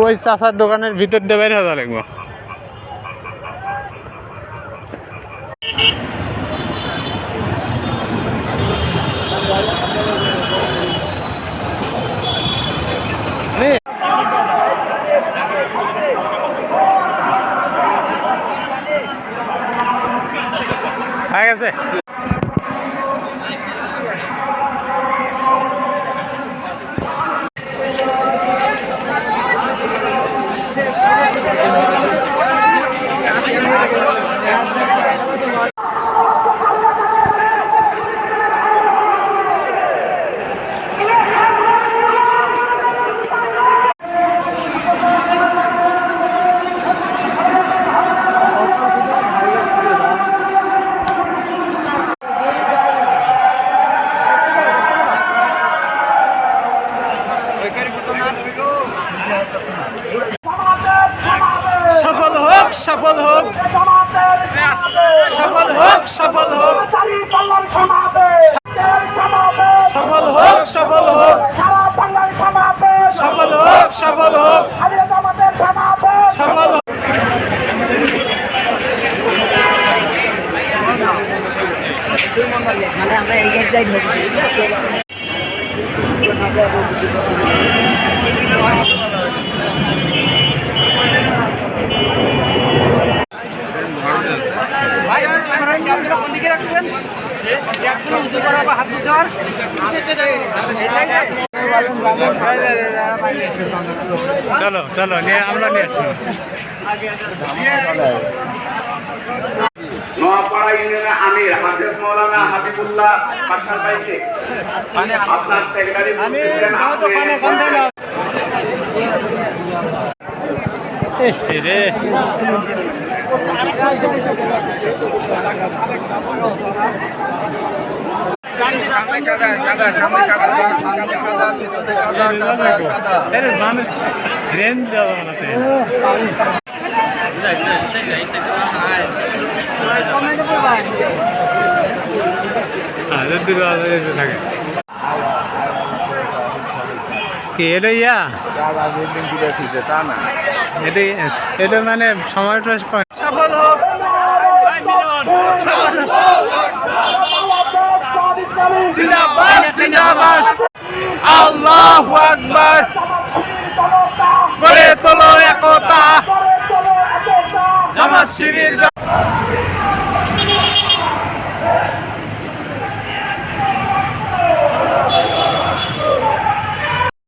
ওই চাচার দোকানের ভিতর দিয়ে বের হওয়া লাগবো। হয়ে গেছে। সফল হোক, সফল হোক, সফল হোক, সফল হোক, সফল হোক, সফল হোক, সফল হোক, সফল হোক, সফল হোক। চলো চলো নিয়ে আমরা নিয়ে নোয়াপাড়া ইউনিয়নের আমির হাফেজ মৌলানা হাবিবুল্লাহ পাশার ভাইকে আপনার সেক্রেটারি রে ট্রেন যাওয়া থাকে কি এলো ইয়া এটা মানে সময়টা সফল হোক। আল্লাহু আকবার, গড়ে তোলো একতা, জামাত শিবির।